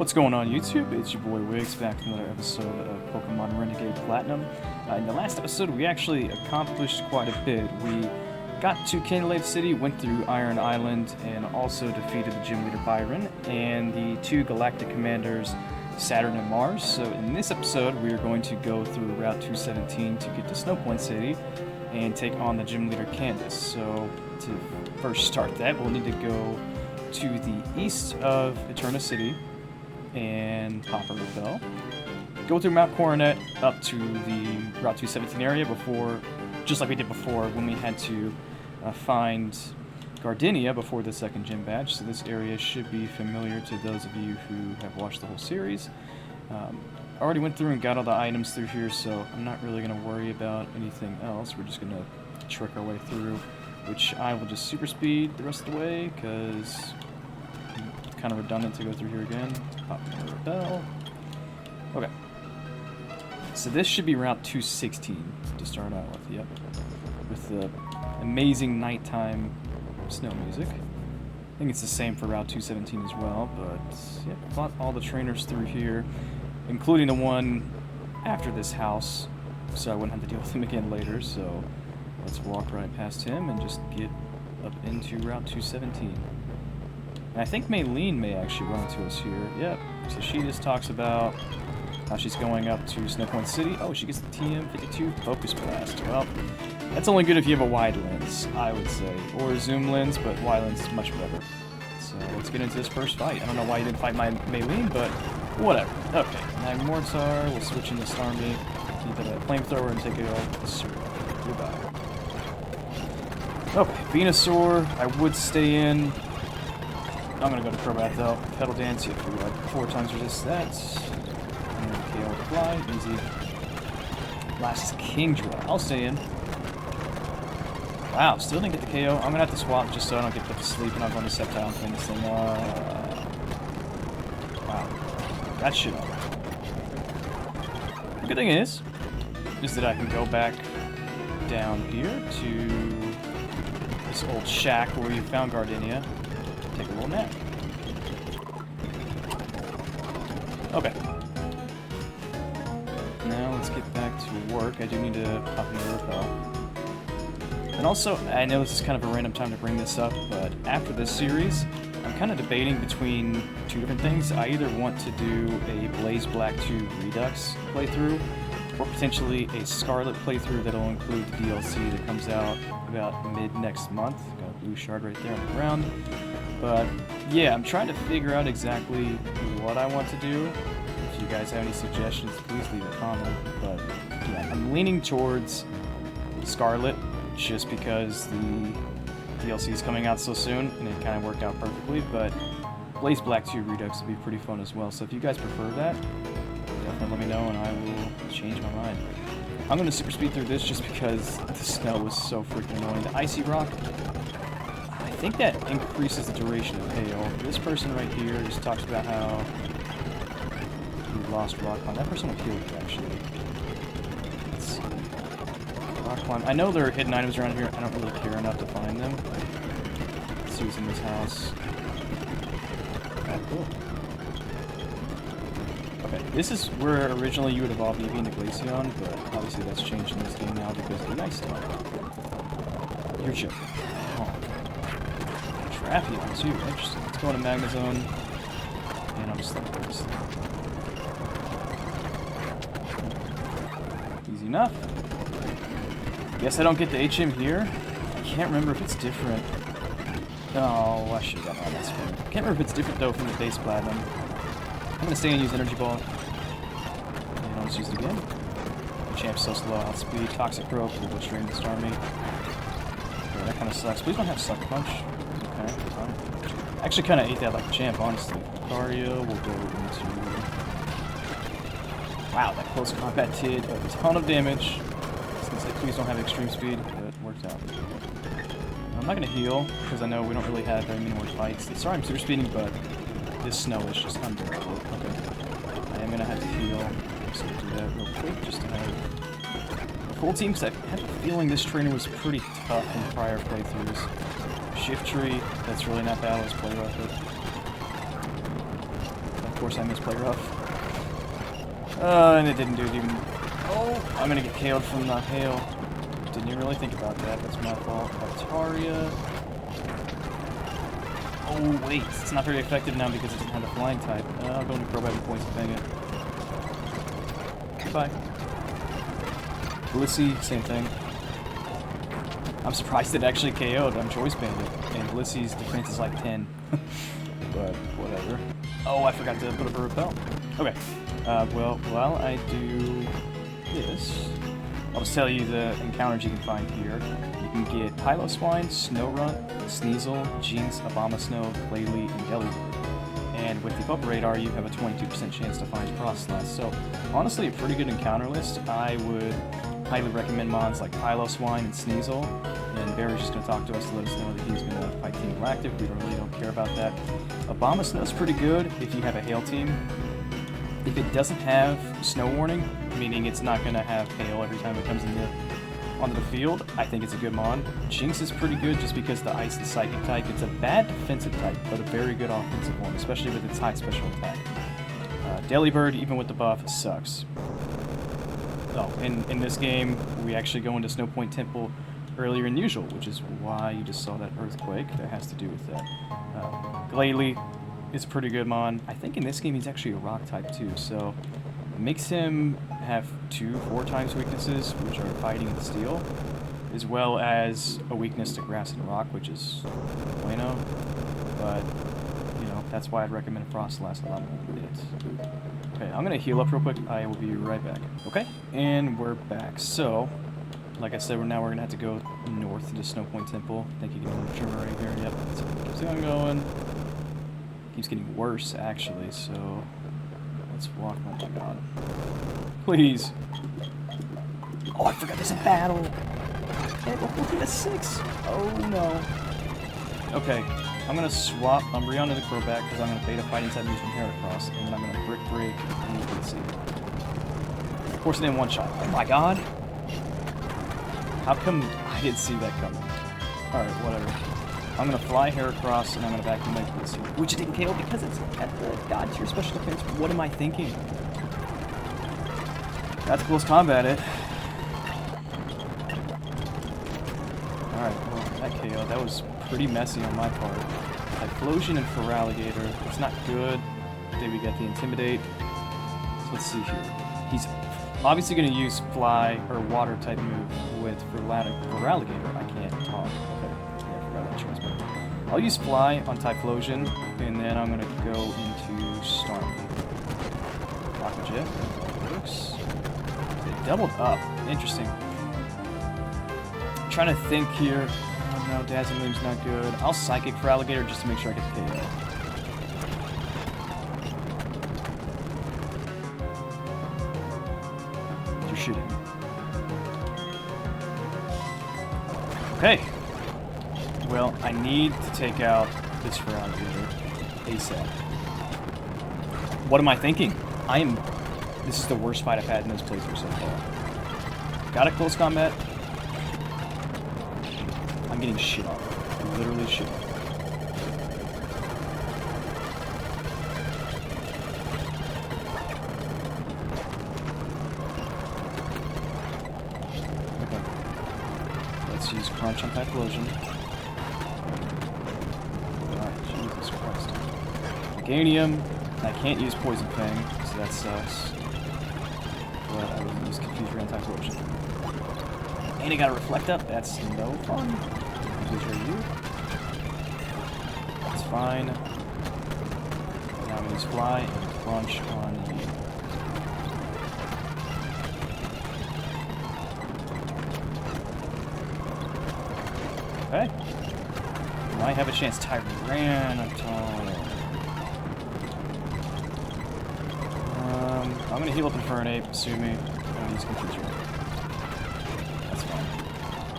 What's going on YouTube? It's your boy Wiggs back with another episode of Pokemon Renegade Platinum. In the last episode we actually accomplished quite a bit. We got to Candelave City, went through Iron Island, and also defeated the gym leader Byron and the two galactic commanders Saturn and Mars. So in this episode we are going to go through Route 217 to get to Snow Point City and take on the gym leader Candace. So to first start that, we'll need to go to the east of Eterna City and pop a bell. Go through Mount Coronet up to the Route 217 area before, just like we did before when we had to find Gardenia before the second gym badge. So this area should be familiar to those of you who have watched the whole series. Already went through and got all the items through here, so I'm not really going to worry about anything else. We're just going to trick our way through, which I will just super speed the rest of the way because kind of redundant to go through here again. Pop another bell. Okay. So this should be Route 216 to start out with, yep. With the amazing nighttime snow music. I think it's the same for Route 217 as well, but yeah, fought all the trainers through here, including the one after this house, so I wouldn't have to deal with him again later, so let's walk right past him and just get up into Route 217. And I think Maylene may actually run into us here. Yep. So she just talks about how she's going up to Snow Point City. Oh, she gets the TM52 Focus Blast. Well, that's only good if you have a wide lens, I would say. Or a zoom lens, but wide lens is much better. So let's get into this first fight. I don't know why you didn't fight my Maylene, but whatever. Okay. Magmortar, we'll switch into Starmie. Keep it a flamethrower and take it off. Sure. Goodbye. Okay, Venusaur, I would stay in. I'm gonna go to Crobat though. Pedal Dance, you have to like 4 times resist that. And then KO to fly, easy. Last is Kingdra. I'll stay in. Wow, still didn't get the KO. I'm gonna have to swap just so I don't get put to sleep and I'm going to Sceptile and clean this thing. Wow. That shit up. The good thing is that I can go back down here to this old shack where we found Gardenia. Take a little nap. Okay. Now let's get back to work. I do need to pop another repel. And also, I know this is kind of a random time to bring this up, but after this series, I'm kind of debating between 2 different things. I either want to do a Blaze Black 2 Redux playthrough, or potentially a Scarlet playthrough that'll include the DLC that comes out about mid-next month. Got a blue shard right there on the ground. But yeah, I'm trying to figure out exactly what I want to do. If you guys have any suggestions, please leave a comment. But yeah, I'm leaning towards Scarlet just because the DLC is coming out so soon and it kind of worked out perfectly. But Blaze Black 2 Redux would be pretty fun as well. So if you guys prefer that, definitely let me know and I will change my mind. I'm going to super speed through this just because the snow was so freaking annoying. The Icy Rock, I think that increases the duration of KO. This person right here just talks about how he lost Rock Climb. That person will heal you, actually. Let's see. Rock Climb. I know there are hidden items around here. I don't really care enough to find them. Let's see what's in this house. Oh, cool. Okay, this is where originally you would evolve Eevee into Glaceon, but obviously that's changed in this game now because of the Ice type. You're chill. Oh. Traphion too, interesting. Let's go into Magnezone, and I'll just let this. Easy enough. Guess I don't get the HM here. I can't remember if it's different. Oh, I should have gotten all that spin. I can't remember if it's different though from the base Platinum. I'm gonna stay and use Energy Ball. And I'll just use it again. The champ's so slow, outspeed, Toxic Growth, we'll go straight into Starmie. Yeah, that kind of sucks. Please don't have Sucker Punch. Okay, fine. I actually kind of ate that like a champ, honestly. Lucario will go into... Wow, that close combat did a ton of damage. I was gonna say, please don't have extreme speed, but it worked out. I'm not gonna heal, because I know we don't really have very many more fights. Sorry I'm super speeding, but this snow is just unbearable. Okay. I am gonna have to heal. I'm just gonna do that real quick, just to have a full team, because I have a feeling this trainer was pretty tough in prior playthroughs. Shift Tree, that's really not bad, let's play with it. course I missed play rough. And it didn't do it even. Oh, I'm gonna get KO'd from the hail. Didn't even really think about that. That's my fault. Altaria. Oh, wait. It's not very effective now because it doesn't have a flying type. I'll go into Crobat with points and bang it. Goodbye. Blissey, same thing. I'm surprised it actually KO'd. I'm Choice Bandit. And Blissey's defense is like 10. But whatever. Oh, I forgot to put up a repel. Okay. Well, while I do this, I'll just tell you the encounters you can find here. You can get Piloswine, Snorunt, Sneasel, Jinx, Abomasnow, Glalie, and Delibird. And with the Pup Radar, you have a 22% chance to find Frostlass. So, honestly, a pretty good encounter list. I would highly recommend mons like Piloswine and Sneasel. And Barry's just going to talk to us to let us know that he's going to fight Team Galactic. We really don't care about that. Abomasnow's pretty good if you have a Hail team. If it doesn't have Snow Warning, meaning it's not going to have Hail every time it comes onto the field, I think it's a good mon. Jinx is pretty good just because the Ice and Psychic type. It's a bad defensive type, but a very good offensive one, especially with its high special attack. Delibird, even with the buff, sucks. Oh, in this game, we actually go into Snow Point Temple earlier than usual, which is why you just saw that Earthquake. That has to do with that. Glalie is a pretty good mon. I think in this game he's actually a Rock type too, so it makes him have 2-4 times weaknesses, which are Fighting and Steel, as well as a weakness to Grass and Rock, which is bueno. But, you know, that's why I'd recommend Frostlass a lot more than it. Okay, I'm gonna heal up real quick. I will be right back. Okay, and we're back. So, like I said, we're gonna have to go north to Snow Point Temple. I think you can hear the trimmer right here. Yep, so keeps on going. Keeps getting worse, actually, so let's walk. Oh my god. Please. Oh, I forgot there's a battle. And we'll get a 6. Oh no. Okay, I'm gonna swap Umbreon to the Crobat because I'm gonna beta Fighting type moves from Heracross, and then I'm gonna Brick Break and Blissey. Of course, it didn't one shot. Oh my god. How come I didn't see that coming? Alright, whatever. I'm gonna fly Heracross and I'm gonna vacuum my Blissey, which didn't KO because it's at the god tier special defense. What am I thinking? That's close combat, it. Alright, well, that KO, that was pretty messy on my part. Typhlosion and Feraligatr, it's not good. Then we get the Intimidate. So let's see here. He's obviously going to use Fly or Water type move with Feraligatr. I can't talk. Okay, yeah, I forgot that choice. But I'll use Fly on Typhlosion, and then I'm going to go into Storm. Rocket Jet. Works. It doubled up. Interesting. I'm trying to think here. Oh no, Dazzling Gleam's not good. I'll Psychic Feraligatr just to make sure I get the KO. Shooting. Okay. Well, I need to take out this Feraligatr ASAP. What am I thinking? This is the worst fight I've had in this playthrough so far. Got a close combat. I'm getting shit on. Literally shit on. Use Crunch on Typhlosion. Alright, Jesus Christ. Meganium. I can't use Poison Fang, so that sucks. But I will use Confuse Ray on Typhlosion. And he got a Reflect Up. That's no fun. Confuse Ray you. That's fine. Now I'm going to use Fly and Crunch on you. Okay. Might have a chance. Tyranitar. I'm gonna heal up Infernape, assuming I'm gonna use Confuse Ray. That's fine.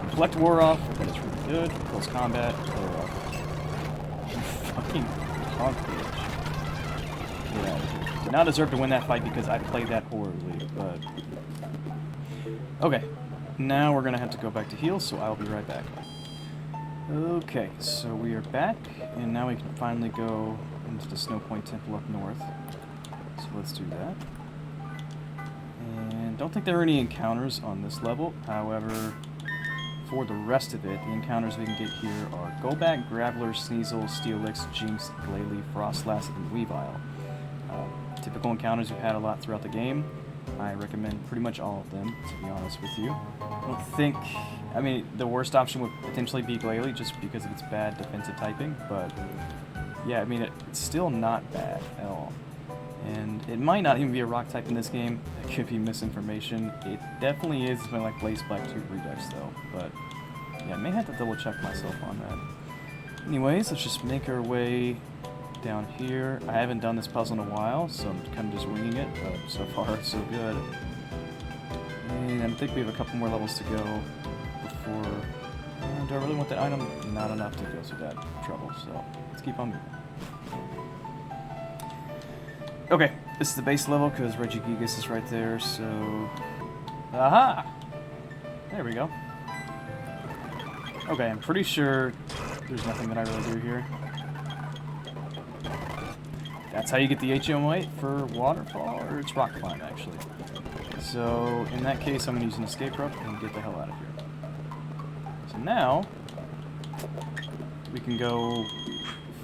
Reflect War off, that is really good. Close combat, War off. You fucking punk bitch. Get out of here. Did not deserve to win that fight because I played that horribly, but... Okay. Now we're gonna have to go back to heal, so I'll be right back. Okay, so we are back, and now we can finally go into the Snow Point Temple up north. let's do that. And don't think there are any encounters on this level. However, for the rest of it, the encounters we can get here are Goback, Graveler, Sneasel, Steelix, Jinx, Glalie, Frostlass, and Weavile. Typical encounters you've had a lot throughout the game. I recommend pretty much all of them, to be honest with you. I don't think... I mean, the worst option would potentially be Glalie, just because of its bad defensive typing, but... yeah, I mean, it's still not bad at all. And it might not even be a rock type in this game. It could be misinformation. It definitely is something like Blaze Black 2 Redux, though. But, yeah, I may have to double check myself on that. Anyways, let's just make our way down here. I haven't done this puzzle in a while, so I'm kind of just winging it, but so far, so good. And I think we have a couple more levels to go before... do I really want that item? Not enough to go through that trouble, so let's keep on moving. Okay, this is the base level because Regigigas is right there, so... aha! There we go. Okay, I'm pretty sure there's nothing that I really do here. That's how you get the HM weight for Waterfall, or it's Rock Climb, actually. So, in that case, I'm going to use an escape rope and get the hell out of here. So now, we can go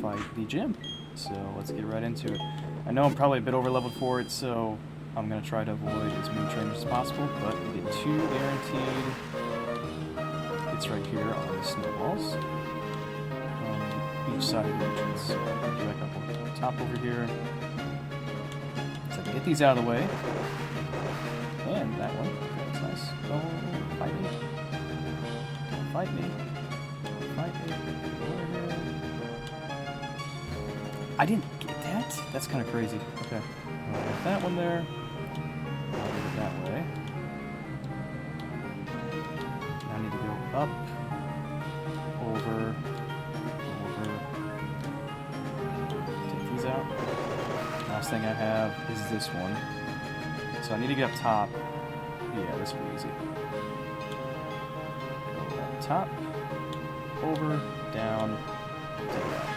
fight the gym. So let's get right into it. I know I'm probably a bit over-leveled for it, so I'm going to try to avoid as many trainers as possible, but we get 2 guaranteed. It's right here on the snowballs. On each side of the entrance. So I'll do a couple top over here. So I can get these out of the way. And that one. That's nice. Don't fight me. Don't fight me. Don't fight me. I didn't get that? That's kind of crazy. Okay. I'll get that one there. I'll do it that way. Now I need to go up, over, take these out. Last thing I have is this one. So I need to get up top. Yeah, this will be easy. Go up top, over, down, take it out.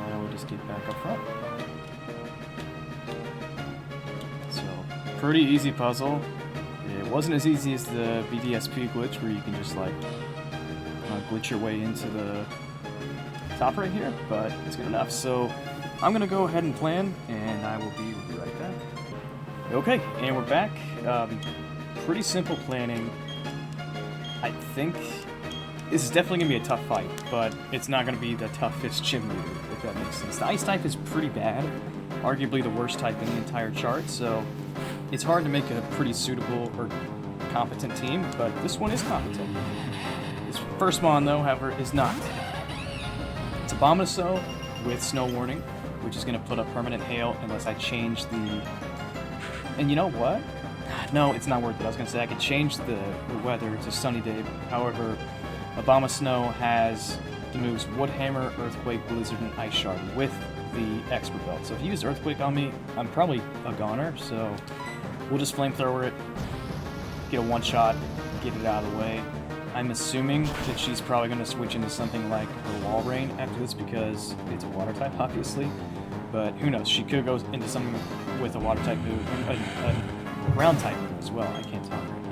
Now we'll just get back up front. So, pretty easy puzzle. It wasn't as easy as the BDSP glitch, where you can just like glitch your way into the top right here, but it's good enough. So, I'm gonna go ahead and plan, and I will be right back. Okay, and we're back. Pretty simple planning. I think this is definitely going to be a tough fight, but it's not going to be the toughest gym leader, if that makes sense. The ice type is pretty bad, arguably the worst type in the entire chart, so it's hard to make a pretty suitable or competent team, but this one is competent. This first mon, though, however, is not. It's Abomasnow with Snow Warning, which is going to put up permanent hail unless I change the... And you know what? No, it's not worth it. I was going to say I could change the weather to sunny day, however... Abomasnow has the moves Wood Hammer, Earthquake, Blizzard, and Ice Shard with the Expert Belt. So if you use Earthquake on me, I'm probably a goner, so we'll just Flamethrower it, get a one-shot, get it out of the way. I'm assuming that she's probably going to switch into something like her Wall Rain after this because it's a Water type, obviously. But who knows, she could go into something with a Water type move, a Ground type move as well, I can't tell right now.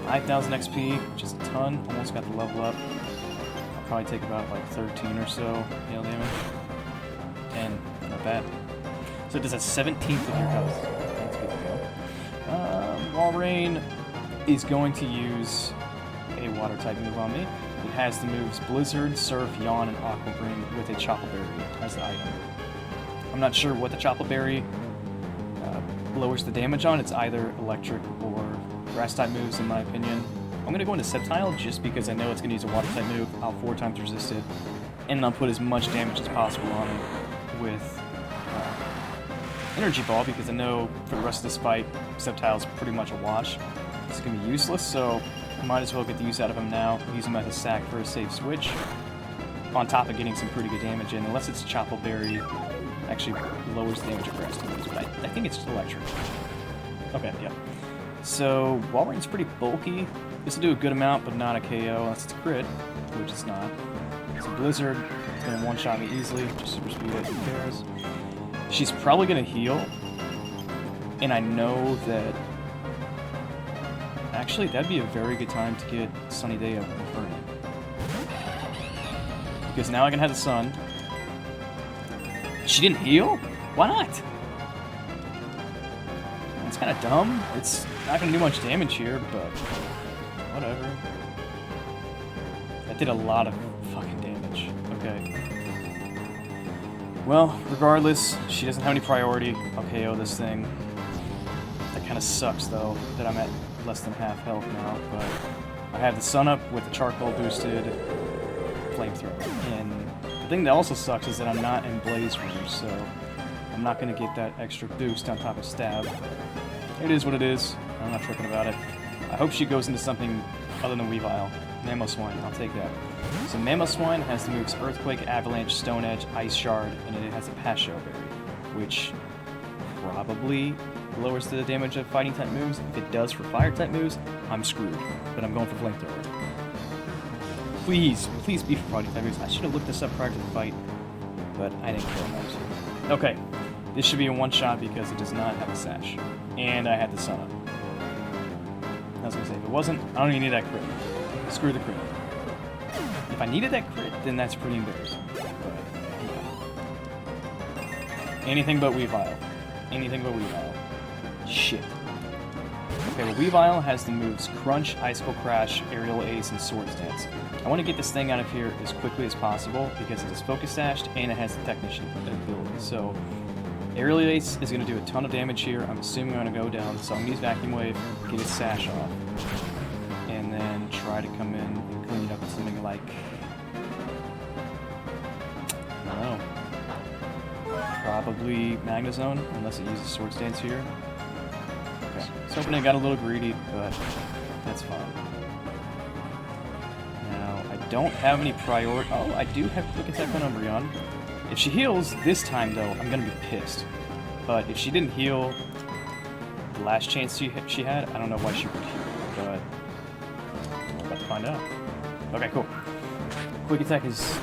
5,000 XP, which is a ton. Almost got the level up. I'll probably take about like 13 or so hail damage. 10, not bad. So it does a 17th of your health. That's good to go. Wall Rain is going to use a water type move on me. It has the moves Blizzard, Surf, Yawn, and Aqua Ring with a Chopple Berry as the item. I'm not sure what the Chopple Berry lowers the damage on. It's either electric or grass type moves, in my opinion. I'm going to go into Sceptile just because I know it's going to use a water type move. I'll 4 times resist it, and I'll put as much damage as possible on it with Energy Ball because I know for the rest of this fight, Sceptile's pretty much a wash. It's going to be useless, so I might as well get the use out of him now. Use him as a sack for a safe switch, on top of getting some pretty good damage in, unless it's Chopple Berry. Actually lowers the damage of grass type moves, but I think it's electric. Okay, yeah. So, Wall Rain's pretty bulky. This will do a good amount, but not a KO unless it's a crit, which it's not. So Blizzard is going to one-shot me easily, just super speed it, who cares. She's probably gonna heal, and I know that... Actually, that'd be a very good time to get Sunny Day up and Inferno. Because now I can have the sun. She didn't heal? Why not? It's kind of dumb. It's not gonna do much damage here, but whatever. That did a lot of fucking damage. Okay. Well, regardless, she doesn't have any priority. I'll KO this thing. That kind of sucks, though, that I'm at less than half health now, but I have the sun up with the charcoal boosted flamethrower. And the thing that also sucks is that I'm not in Blaze Room, so I'm not going to get that extra boost on top of stab. It is what it is. I'm not tripping about it. I hope she goes into something other than Weavile. Mamoswine, I'll take that. So Mamoswine has the moves Earthquake, Avalanche, Stone Edge, Ice Shard, and it has a Pasho Berry, which probably lowers the damage of fighting type moves. If it does for fire type moves, I'm screwed. But I'm going for Flamethrower. Please, please be for fighting type moves. I should have looked this up prior to the fight, but I didn't care enough. Okay, this should be a one-shot because it does not have a sash. And I had the sun up. I was going to say, if it wasn't, I don't even need that crit. Screw the crit. If I needed that crit, then that's pretty embarrassing. But, yeah. Anything but Weavile. Anything but Weavile. Shit. Okay, well, Weavile has the moves Crunch, Icicle Crash, Aerial Ace, and Swords Dance. I want to get this thing out of here as quickly as possible because it is Focus Sashed and it has the Technician ability. So, Aerial Ace is going to do a ton of damage here. I'm assuming I'm going to go down, so I'm going to use Vacuum Wave, get his sash off, and then try to come in and clean it up with something like... I don't know. Probably Magnezone, unless it uses Swords Dance here. Okay, so hoping I got a little greedy, but that's fine. Now, I don't have any priority... Oh, I do have Quick Attack on Umbreon. If she heals this time, though, I'm going to be pissed. But if she didn't heal the last chance she had, I don't know why she would heal, but we're about to find out. Okay, cool. Quick Attack is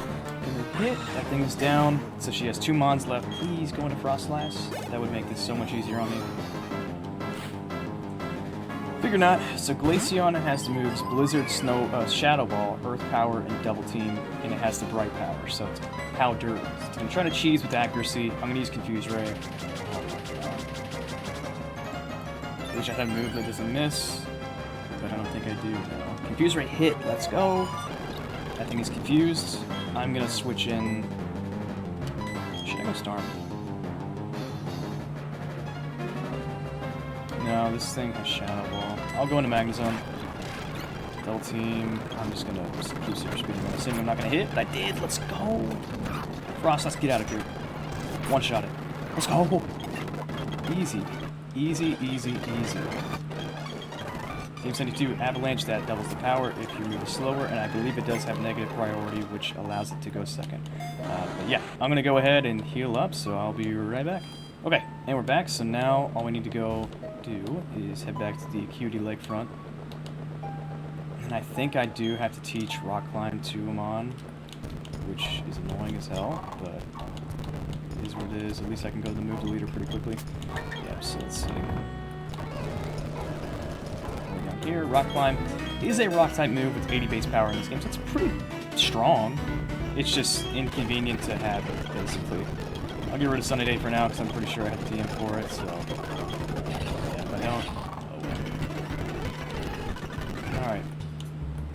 going to hit. That thing is down, so she has 2 Mons left. Please go into Frost Slash. That would make this so much easier on me. Figure not. So Glaceon has the moves Blizzard, Snow, Shadow Ball, Earth Power, and Double Team, and it has the Bright Power, so it's Powder. It's going to try to cheese with accuracy. I'm going to use Confuse Ray. I wish I had a move that doesn't miss, but I don't think I do now. Confuse Ray hit. Let's go. That thing is confused. I'm going to switch in... Should I go Storm? No, this thing has Shadow Ball. I'll go into Magnezone. Double Team. I'm just gonna keep super speeding. I'm assuming I'm not gonna hit, but I did. Let's go. Frost, let's get out of here. One shot it. Let's go. Easy. Easy, easy, easy. Team 72, Avalanche, that doubles the power if you move slower, and I believe it does have negative priority, which allows it to go second. But yeah, I'm gonna go ahead and heal up, so I'll be right back. Okay, and we're back, so now all we need to go do is head back to the Acuity Lakefront. And I think I do have to teach Rock Climb to Amon, which is annoying as hell, but it is what it is. At least I can go to the move deleter pretty quickly. Yep, so let's see. Down here, Rock Climb is a rock-type move with 80 base power in this game, so it's pretty strong. It's just inconvenient to have it, basically. I'll get rid of Sunny Day for now, because I'm pretty sure I have the TM for it, so... Yeah, if I don't... Oh well. Alright.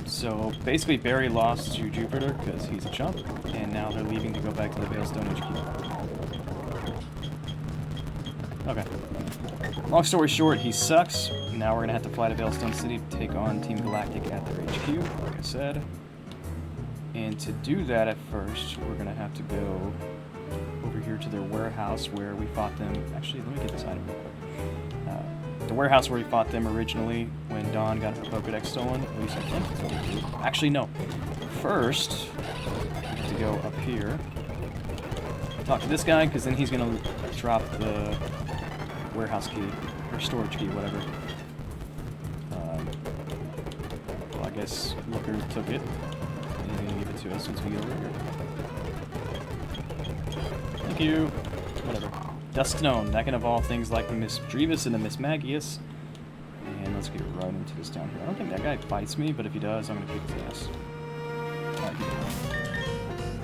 So, basically, Barry lost to Jupiter, because he's a chump, and now they're leaving to go back to the Veilstone HQ. Okay. Long story short, he sucks. Now we're going to have to fly to Veilstone City to take on Team Galactic at their HQ, like I said. And to do that at first, we're going to have to go over here to their warehouse where we fought them. Actually, let me get this item real quick. The warehouse where we fought them originally when Dawn got her Pokedex stolen. At least I think that's what we do. Actually, no. First, I have to go up here. Talk to this guy, because then he's going to drop the warehouse key, or storage key, whatever. Well, I guess Looker took it, and he's going to give it to us once we get over here. Thank you. Whatever. Duskstone, that can evolve things like the Miss Drevis and the Miss Magius. And let's get right into this down here. I don't think that guy fights me, but if he does, I'm gonna kick his ass.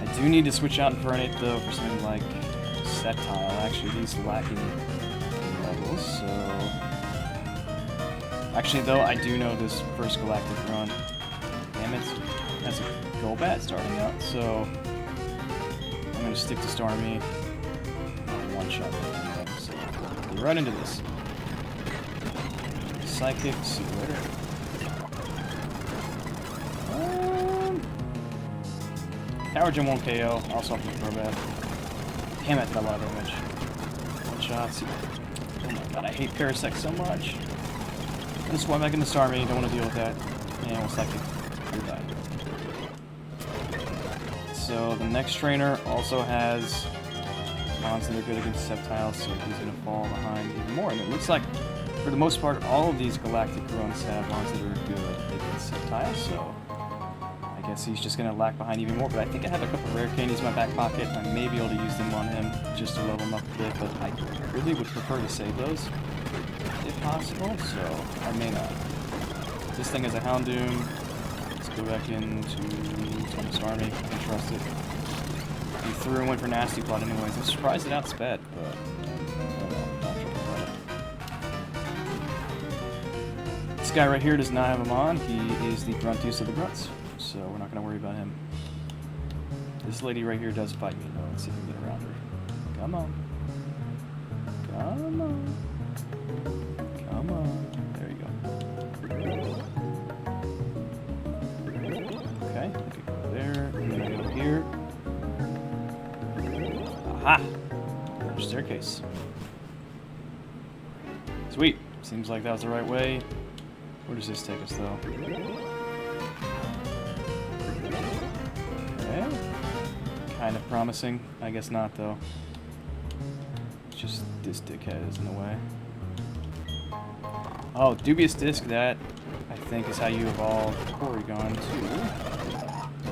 I do need to switch out Infernate though for something like Setile. Actually, he's lacking in levels, so... Actually, though, I do know this first Galactic run. Damn it, has a Golbat starting out, so... I'm gonna stick to Starmie. One shot. So, get right into this. Psychic, see you later. Power Gem won't KO. I'll soften the Crobat. Damn it, that a lot of damage. One shot. See. Oh my god, I hate Parasect so much. I'm gonna swim back into Starmie. Don't want to deal with that. And we'll Psychic. You're dying. So the next trainer also has mons that are good against Sceptile, so he's gonna fall behind even more. And it looks like, for the most part, all of these Galactic runs have mons that are good against Sceptile, so I guess he's just gonna lag behind even more. But I think I have a couple rare candies in my back pocket, and I may be able to use them on him just to level him up a bit, but I really would prefer to save those if possible, so I may not. This thing has a Houndoom. Let's go back into Starmie. I can trust it. He threw and went for Nasty Plot anyways. I'm surprised it outsped, but this guy right here does not have him on. He is the gruntiest of the grunts, so we're not going to worry about him. This lady right here does fight me, though. Let's see if we can get around her. Come on. Come on. Come on. There you go. Okay, we could go there, and then go here. Aha! There's staircase. Sweet. Seems like that was the right way. Where does this take us, though? Okay. Kind of promising. I guess not, though. It's just this dickhead is in the way. Oh, Dubious Disc, that I think is how you evolve Porygon to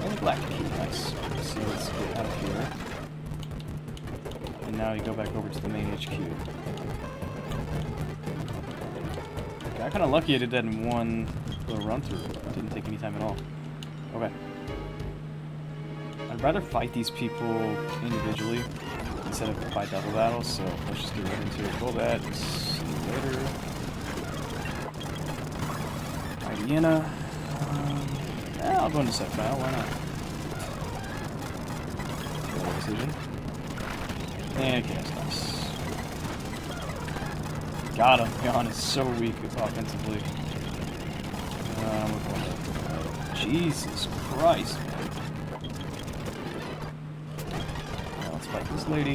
a Black Key. Nice. So let's get out of here. And now you go back over to the main HQ. I got kind of lucky I did that in one little run through. It didn't take any time at all. Okay. I'd rather fight these people individually instead of fight double battles, so let's just get right into it. Golbat, see you later. Hyena. I'll go into Sceptile, why not? Good decision. And okay, that's nice. Got him. Yon is so weak offensively. Jesus Christ, man. Now let's fight this lady.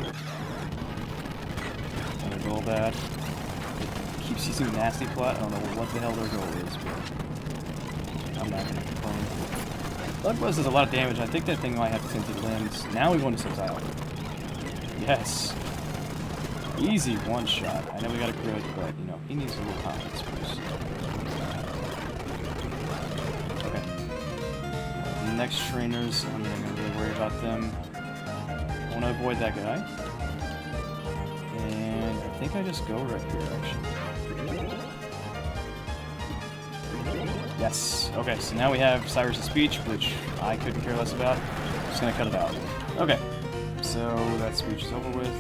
Another Golbat. It keeps using Nasty Plot. I don't know what the hell their goal is, but I'm not gonna complain. Bloodbuzz does a lot of damage. I think that thing might have tinted limbs. Now we go into Sceptile. Yes. Easy one shot. I know we got a crit, but you know, he needs a little confidence first. Okay. The next trainers, I'm not gonna really worry about them. I want to avoid that guy. And I think I just go right here, actually. Yes. Okay, so now we have Cyrus' speech, which I couldn't care less about. Just gonna cut it out. Okay. So that speech is over with.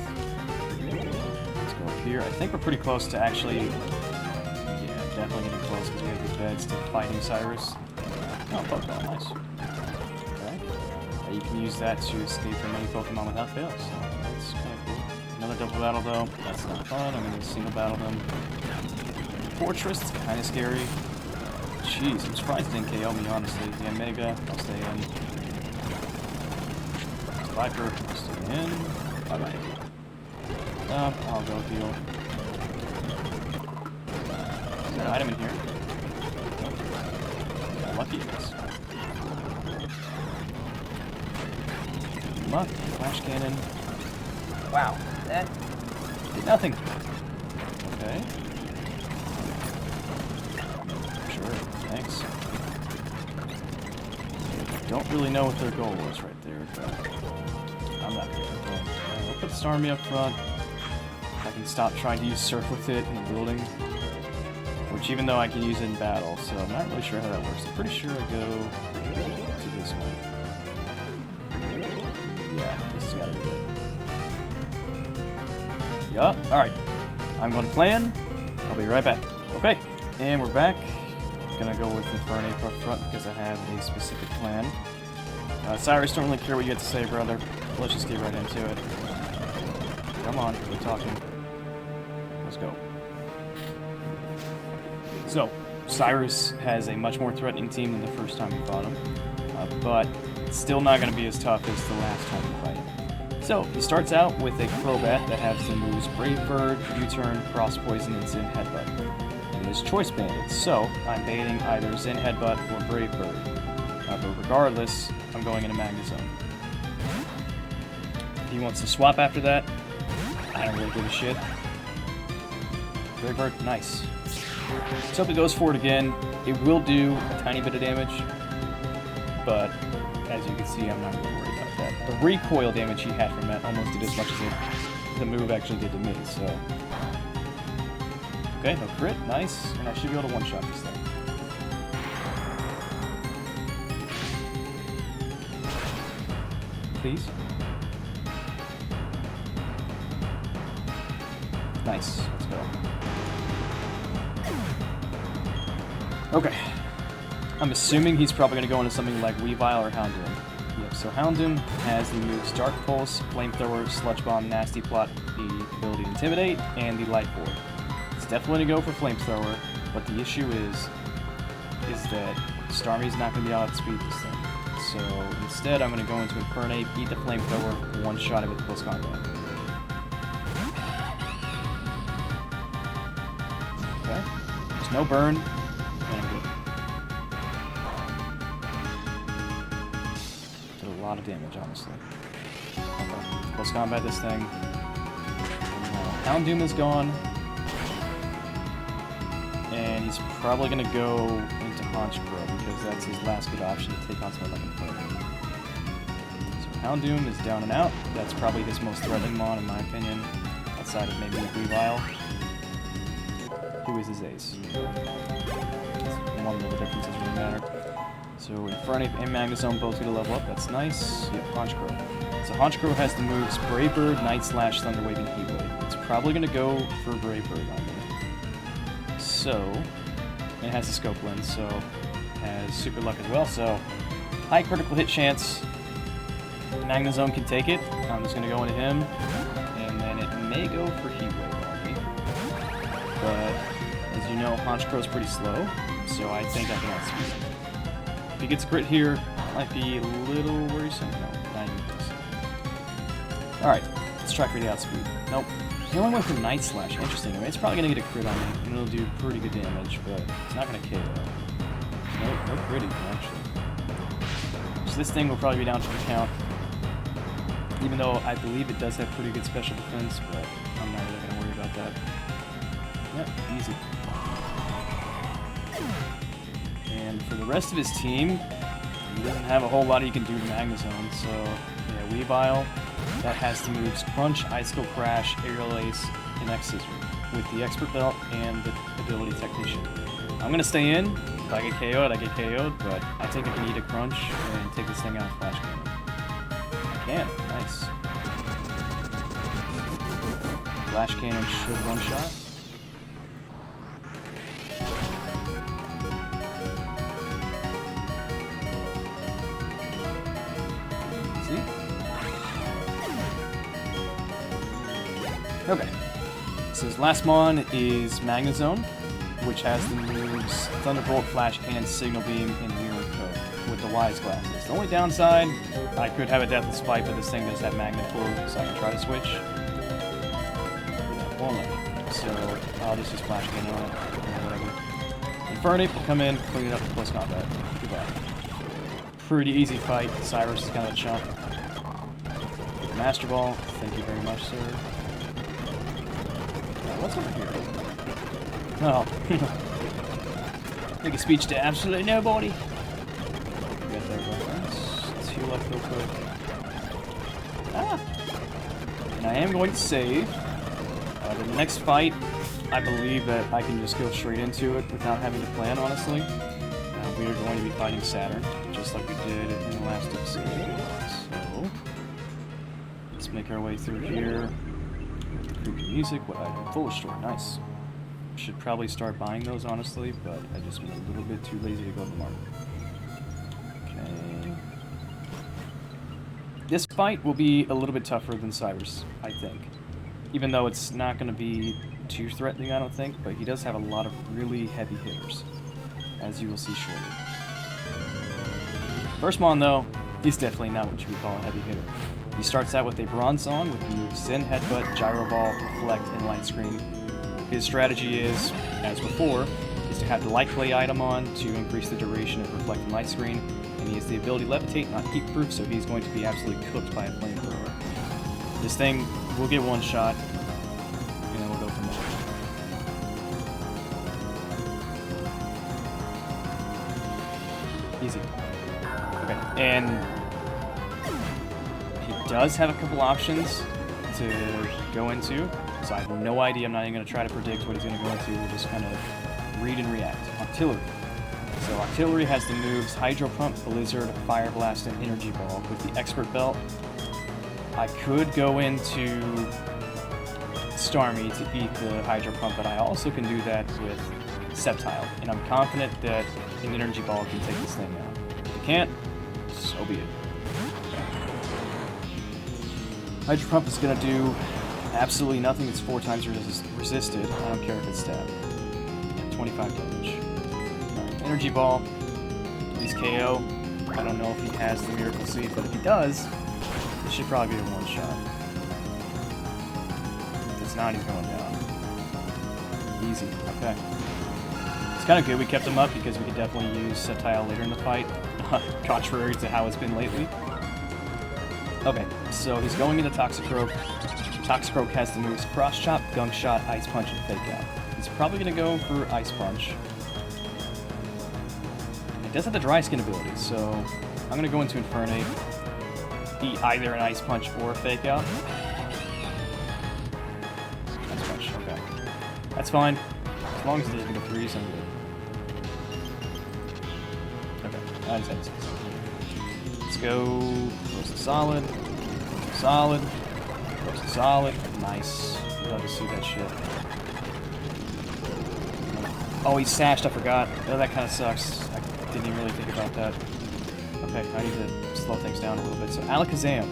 Let's go up here. I think we're pretty close to actually... Yeah, definitely getting close because we have the beds to fighting Cyrus. Oh, Pokeball, nice. Okay. You can use that to escape from any Pokemon without fail, so that's kind of cool. Another double battle, though. That's not fun. I'm going to single battle them. Fortress, it's kind of scary. Jeez, I'm surprised it didn't KO me, honestly. The Omega, I'll stay in. Viper, stay in. Bye-bye. I'll go heal. Is there an item in here? Got lucky, I guess. Muck, flash cannon. Wow, that did nothing. Okay. Sure, thanks. Don't really know what their goal was right there, but I'm not going to complain. We'll put Starmie up front. I can stop trying to use Surf with it in the building. Which, even though I can use it in battle, so I'm not really sure how that works. I'm pretty sure I go to this one. Yeah, this has got to be good. Yup, alright. I'm going to plan. I'll be right back. Okay, and we're back. I'm gonna go with Infernape up front because I have a specific plan. Cyrus, don't really care what you have to say, brother. Let's just get right into it. Come on, we're talking. Let's go. So, Cyrus has a much more threatening team than the first time we fought him, but it's still not going to be as tough as the last time we fight him. So, he starts out with a Crobat that has the moves Brave Bird, U-Turn, Cross Poison, and Zen Headbutt. And his Choice Banded, so I'm baiting either Zen Headbutt or Brave Bird. But regardless, I'm going into Magnezone. If he wants to swap after that, I don't really give a shit. Brave Bird, nice. So if it goes for it again, it will do a tiny bit of damage, but as you can see, I'm not really worried about that. The recoil damage he had from that almost did as much as the move actually did to me, so... Okay, no crit, nice, and I should be able to one-shot this thing. Please? Nice, let's go. Okay. I'm assuming he's probably going to go into something like Weavile or Houndoom. Yep, so Houndoom has the moves Dark Pulse, Flamethrower, Sludge Bomb, Nasty Plot, the ability Intimidate, and the Light Board. It's definitely going to go for Flamethrower, but the issue is that Starmie's not going to be able to outspeed this thing. So instead, I'm going to go into Infernape, eat the Flamethrower, one-shot it with close combat. Okay. There's no burn. Did a lot of damage, honestly. Okay. Close combat this thing. Houndoom is gone. And he's probably going to go into Honchkrow because that's his last good option to take on something like Infernape. So Houndoom is down and out. That's probably his most threatening mon, in my opinion, outside of maybe Weavile. Who is his ace? One little difference doesn't really matter. So Infernape and Magnezone both get a level up. That's nice. Yeah, Honchkrow. So Honchkrow has the moves Brave Bird, Night Slash, Thunder Wave, and Heat Wave. It's probably going to go for Brave Bird on me. So, it has a Scope Lens, so has Super Luck as well. So, high critical hit chance. Magnezone can take it. I'm just going to go into him, and then it may go for Heat Wave on me. But as you know, Honchkrow is pretty slow, so I think I can outspeed him. If he gets crit here, it might be a little worrisome. No, not even close. Alright, let's try for the outspeed. Nope. He only went for Night Slash. Interesting. I mean, it's probably going to get a crit on me, and it'll do pretty good damage, but it's not going to KO. No critting, actually. So this thing will probably be down to the count. Even though I believe it does have pretty good special defense, but I'm not really going to worry about that. Yep, easy. And for the rest of his team, he doesn't have a whole lot he can do to Magnezone, so yeah, Weavile, that has the moves Crunch, Icicle Crash, Aerial Ace, and X-Scissor, with the Expert Belt and the ability Technician. I'm going to stay in. If I get KO'd, I get KO'd, but I think I can eat a Crunch and take this thing out with Flash Cannon. I can. Nice. Flash Cannon should one-shot. Okay, so his last mon is Magnezone, which has the moves Thunderbolt, Flash Cannon, Signal Beam, and Mirror Coat with the Wise Glasses. The only downside, I could have a Deathless Spike, but this thing does have Magnet Pull, so I can try to switch. Yeah, won't let me. So I'll just use Flash Cannon on it, or whatever. Infernape will come in, clean it up with close combat. Goodbye. Pretty easy fight. Cyrus is kind of a chump. Master Ball, thank you very much, sir. What's over here? Oh. Make a speech to absolutely nobody. Get there, let's heal up real quick. Ah! And I am going to save. But in the next fight, I believe that I can just go straight into it without having to plan, honestly. We are going to be fighting Saturn, just like we did in the last episode. So, let's make our way through here. With the creepy music, what item? Full store, nice. Should probably start buying those, honestly, but I just been a little bit too lazy to go to the market. Okay. This fight will be a little bit tougher than Cyrus, I think. Even though it's not going to be too threatening, I don't think, but he does have a lot of really heavy hitters, as you will see shortly. First Mon, though, he's definitely not what you would call a heavy hitter. He starts out with a Bronze Song with the moves Zen Headbutt, Gyro Ball, Reflect, and Light Screen. His strategy is, as before, is to have the Light Clay item on to increase the duration of Reflect and Light Screen, and he has the ability Levitate, not Heat Proof, so he's going to be absolutely cooked by a Flamethrower. This thing will get one shot, and then we'll go from there. Easy. Okay, and he does have a couple options to go into, so I have no idea. I'm not even going to try to predict what he's going to go into. We'll just kind of read and react. Artillery. So Artillery has the moves Hydro Pump, Blizzard, Fire Blast, and Energy Ball. With the Expert Belt, I could go into Starmie to beat the Hydro Pump, but I also can do that with Sceptile, and I'm confident that an Energy Ball can take this thing out. If it can't, so be it. Hydro Pump is going to do absolutely nothing. It's 4 times resisted. I don't care if it's stabbed. 25 damage. Alright, Energy Ball. He's KO. I don't know if he has the Miracle Seed, but if he does, this should probably be a one-shot. If it's not, he's going down. Easy. Okay. It's kind of good we kept him up because we could definitely use Sceptile later in the fight, contrary to how it's been lately. Okay, so he's going into Toxicroak. Toxicroak has the moves Cross Chop, Gunk Shot, Ice Punch, and Fake Out. He's probably going to go for Ice Punch. It does have the Dry Skin ability, so I'm going to go into Infernape. Be either an Ice Punch or a Fake Out. Ice Punch, okay. That's fine. As long as it doesn't get a freeze, I'm good. Okay, I just had to. Let's go. Close to solid. Solid. Close to solid. Nice. Love to see that shit. Oh, he sashed. I forgot. Oh, that kind of sucks. I didn't even really think about that. Okay, I need to slow things down a little bit. So, Alakazam.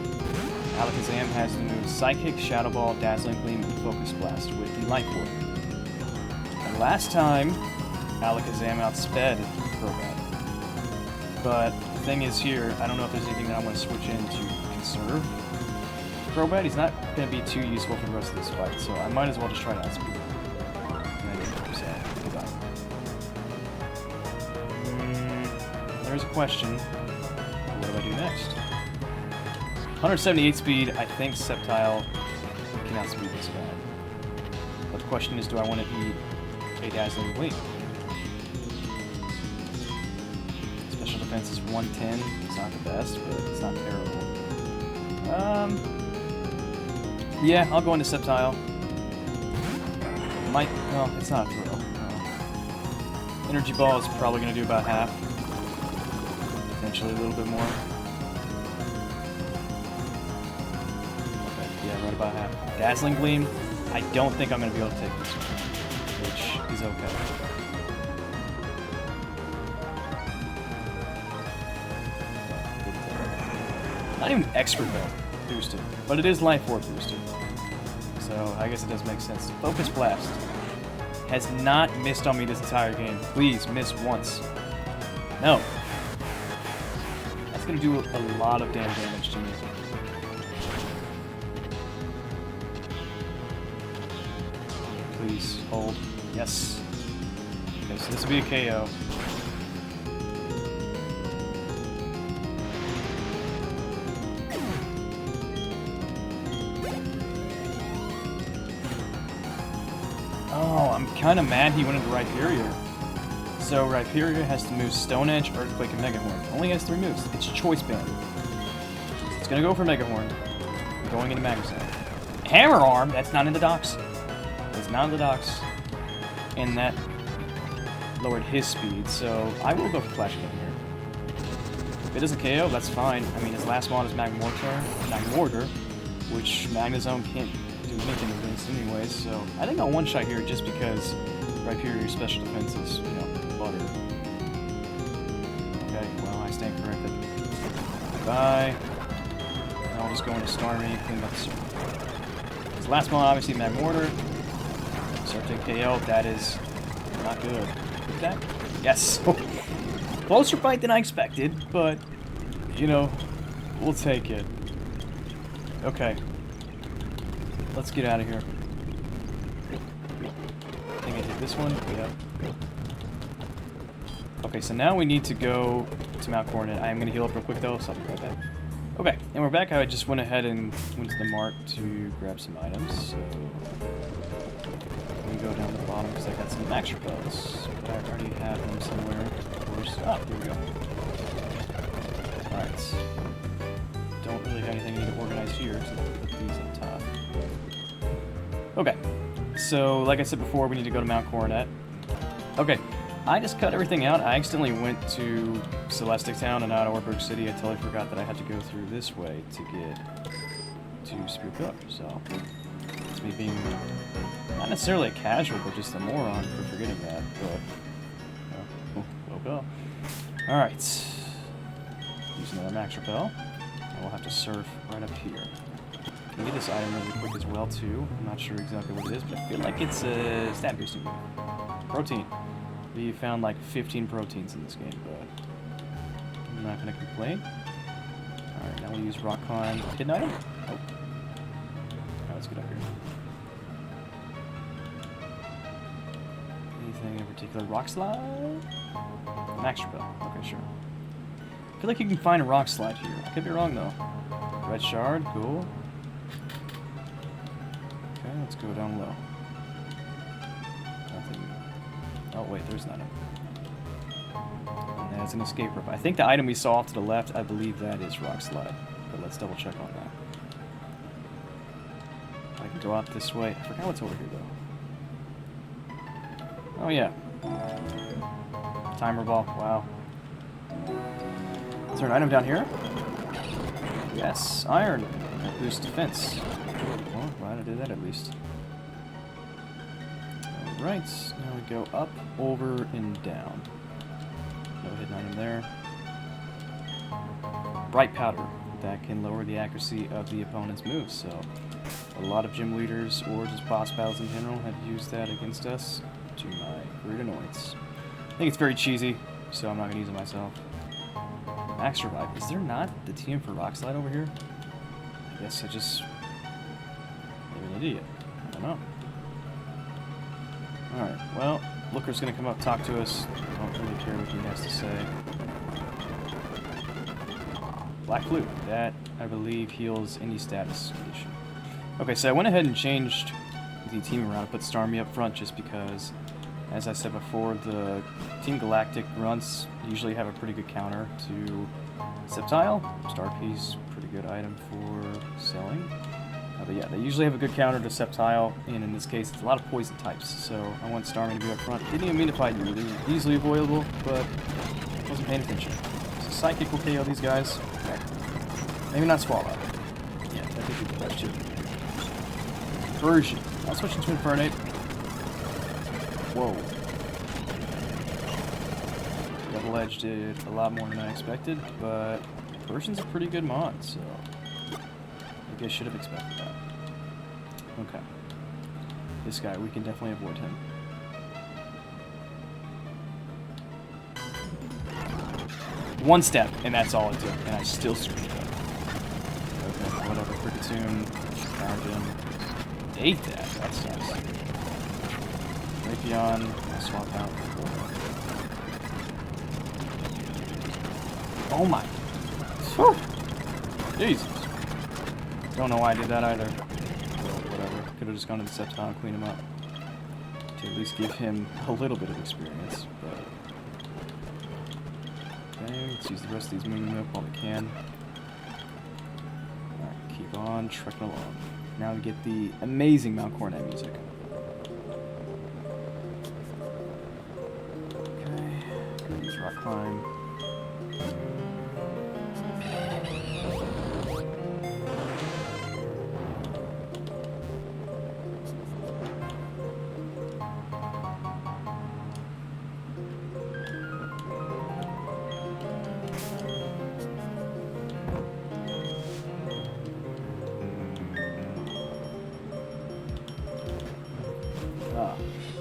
Alakazam has the moves Psychic, Shadow Ball, Dazzling Gleam, and Focus Blast with the Light Orb. And last time, Alakazam outsped Crobat. But the thing is here, I don't know if there's anything that I want to switch in to conserve Crobat. He's not going to be too useful for the rest of this fight, so I might as well just try to outspeed him. And I didn't, so goodbye. There's a question. What do I do next? 178 speed, I think Sceptile can outspeed this guy. But the question is, do I want to eat a Dazzling Gleam? Special defense is 110. It's not the best, but it's not terrible. Yeah, I'll go into Sceptile. Might, no, it's not a throw. No. Energy Ball is probably going to do about half. Potentially a little bit more. Okay, yeah, right about half. Dazzling Gleam, I don't think I'm going to be able to take this one, which is okay. Not even Expert Belt boosted, but it is Life Orb boosted. So I guess it does make sense. Focus Blast has not missed on me this entire game. Please, miss once. No. That's going to do a lot of damn damage to me. Please, hold. Yes. Okay, so this will be a KO. Oh, I'm kind of mad he went into Rhyperior. So Rhyperior has to move Stone Edge, Earthquake, and Megahorn. Only has 3 moves. It's Choice Band. It's gonna go for Megahorn. I'm going into Magazine. Hammer Arm? That's not in the docks. was not on the docks, and that lowered his speed, so I will go for Flash Cannon here. If it doesn't KO, that's fine. I mean, his last mod is Magmortar, which Magnezone can't do anything against anyways, so I think I'll one-shot here just because right here your special defense is, you know, butter. Okay, well, I stand corrected. Goodbye. Now I'll just go into Starmie, clean up the circle. His last mod, obviously, Magmortar. Start to KO, that is not good. Good attack? Yes! Closer fight than I expected, but, you know, we'll take it. Okay. Let's get out of here. I think I hit this one. Yep. Okay, so now we need to go to Mount Coronet. I am going to heal up real quick, though, so I'll be right back. Okay, and we're back. I just went ahead and went to the mart to grab some items, so... Let me go down to the bottom, because I got some max repels. But I already have them somewhere, of course. Ah, here we go. Alright. Don't really have anything I need to organize here, so I'll put these on top. Okay, so like I said before, we need to go to Mount Coronet. Okay, I just cut everything out. I accidentally went to Celestic Town and not Orberg City. I totally forgot that I had to go through this way to get to Spear Pillar. So it's me being not necessarily a casual, but just a moron for forgetting that. But well. All right, use another max repel. And we'll have to surf right up here. I can get this item really quick as well too. I'm not sure exactly what it is, but I feel like it's a stat boosting move. Protein. We found like 15 proteins in this game, but I'm not going to complain. Alright, now we'll use Rock Climb. Hidden item? Oh. Alright, let's get up here. Anything in particular? Rock Slide? Max Repel. Okay, sure. I feel like you can find a Rock Slide here. I could be wrong though. Red Shard, cool. Okay, let's go down low. Nothing. Oh wait, there's an item. And that's an escape rope. I think the item we saw off to the left, I believe that is Rock Slide. But let's double check on that. I can go out this way. I forgot what's over here though. Oh yeah. Timer ball, wow. Is there an item down here? Yes, iron. Boost defense. Well, glad I did that at least. Alright, now we go up, over, and down. No hidden item there. Bright powder. That can lower the accuracy of the opponent's moves, so a lot of gym leaders or just boss battles in general have used that against us to my great annoyance. I think it's very cheesy, so I'm not going to use it myself. Max Revive. Is there not the TM for Rock Slide over here? I guess I just... maybe an idiot. I don't know. Alright, well, Looker's gonna come up, talk to us. I don't really care what he has to say. Black Flute. That, I believe, heals any status condition. Okay, so I went ahead and changed the team around. I put Starmie up front just because, as I said before, the Team Galactic grunts usually have a pretty good counter to Sceptile. Star Piece, pretty good item for selling. But yeah, they usually have a good counter to Sceptile, and in this case, it's a lot of poison types, so I want Starmie to be up front. Didn't even mean to fight you. They're easily avoidable, but I wasn't paying attention. So Psychic will KO these guys. Okay. Maybe not Swallow. Yeah, that could be the best too. Version. I'll switch into Infernape. Whoa. Double Edge did a lot more than I expected, but Version's a pretty good mod, so I guess I should have expected that. Okay. This guy, we can definitely avoid him. One step, and that's all it took, and I still screwed up. Okay, whatever. Kricketune, found him. Ate that, that sucks. Raytheon, I'll swap out. Oh my. Whew. Jesus. Don't know why I did that either. Well, whatever. Could have just gone to the Sceptile and cleaned him up. To at least give him a little bit of experience. But okay, let's use the rest of these moving up while we can. Alright, keep on trekking along. Now we get the amazing Mount Coronet music. climb.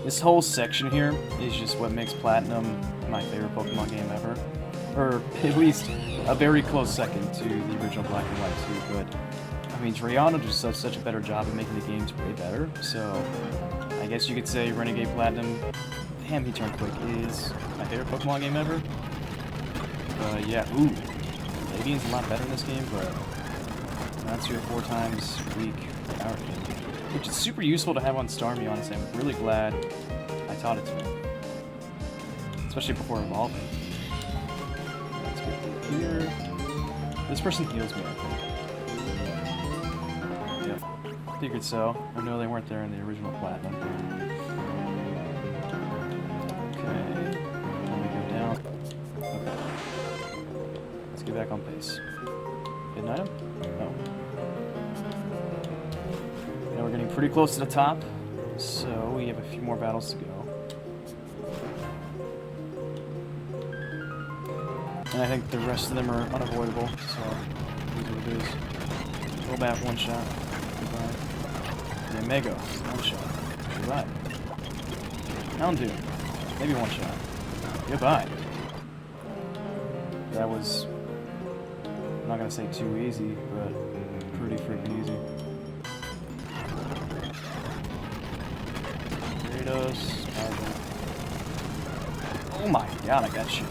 This whole section here is just what makes Platinum my favorite Pokemon game ever. Or at least a very close second to the original Black and White 2, but I mean, Triana just does such a better job of making the games way better, so I guess you could say Renegade Platinum, damn he turned quick, is my favorite Pokemon game ever. But yeah, ooh, Radiant's a lot better in this game, but not 2 or 4 times weak power game. Which is super useful to have on Starmie, honestly. I'm really glad I taught it to him. Especially before evolving. Let's get through here. This person heals me, I think. Yep. Figured so. I know they weren't there in the original Platinum. Okay. Let me go down. Okay. Let's get back on pace. Hidden item? No. We're getting pretty close to the top, so we have a few more battles to go. And I think the rest of them are unavoidable, so these are what it is. Golbat, one shot. Goodbye. Yeah, Mego, one shot. Goodbye. Houndoom, maybe one shot. Goodbye. That was, I'm not gonna say too easy, but pretty freaking easy. Oh my god, I got you.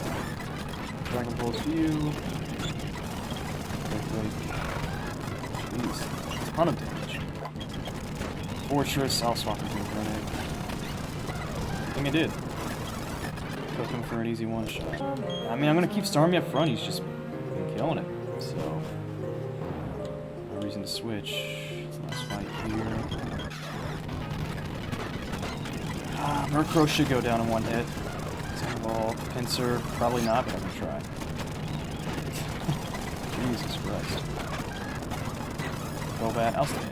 Dragon Ball's View. Jeez, a ton of damage. Fortress, I'll swap into a grenade. I think I did. Took him for an easy one shot. I mean, I'm gonna keep Starmie up front, he's just been killing it. So, no reason to switch. Last fight here. Murkrow should go down in one hit. Ball, Pinsir, probably not, but I'm gonna try. Jesus Christ. Golbat, I'll stay in.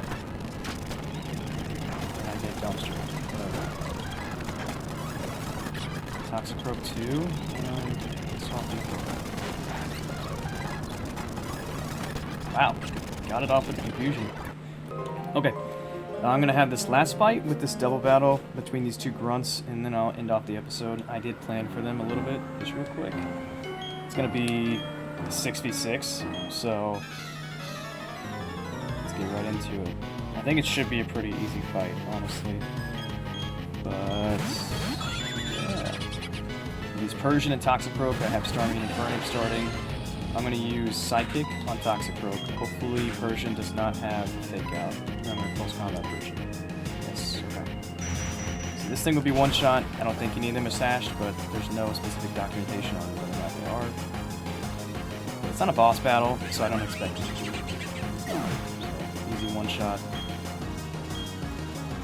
I get dumpster. Whatever. Toxicroak 2, and Swampy Croak. Wow, got it off with the confusion. Okay. I'm going to have this last fight with this double battle between these two grunts, and then I'll end off the episode. I did plan for them a little bit, just real quick. It's going to be 6v6, so let's get right into it. I think it should be a pretty easy fight, honestly. But, yeah. These Persian and Toxicroak, I have Starmie and Infernape starting. I'm going to use Psychic on Toxicroak. Hopefully Persian does not have Fake Out. I'm going to close combat Persian. Yes, okay. So this thing will be one shot. I don't think any of them are sashed, but there's no specific documentation on whether or not they are. It's not a boss battle, so I don't expect it to be. So, easy one shot.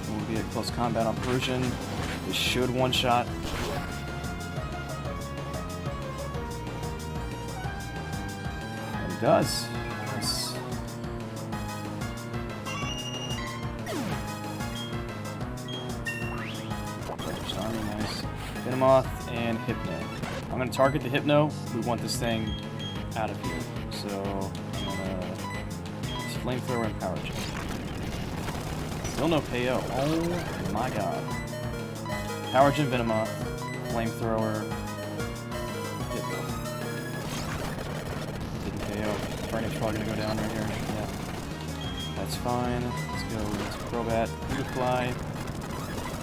We'll be at close combat on Persian. This should one shot. It does. Nice. Starmie, nice. Venomoth and Hypno. I'm going to target the Hypno. We want this thing out of here. So I'm going to Flamethrower and Power Gem. Still no KO. Oh my god. Power Gem, Venomoth, Flamethrower, Infernape's probably gonna go down right here. Yeah. That's fine. Let's go with Crobat, Fly.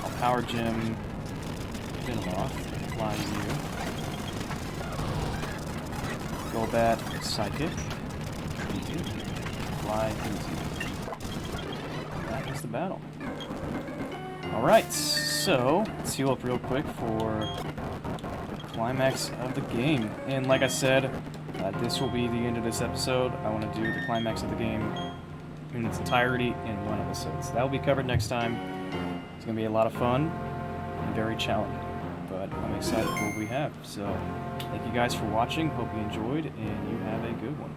I'll Power Gem, Venomoth, Fly you. Golbat, Psychic, easy. Fly, easy. That was the battle. Alright, so let's heal up real quick for the climax of the game. And like I said, this will be the end of this episode. I want to do the climax of the game in its entirety in one episode. So that will be covered next time. It's going to be a lot of fun and very challenging. but I'm excited for what we have. So thank you guys for watching. Hope you enjoyed, and you have a good one.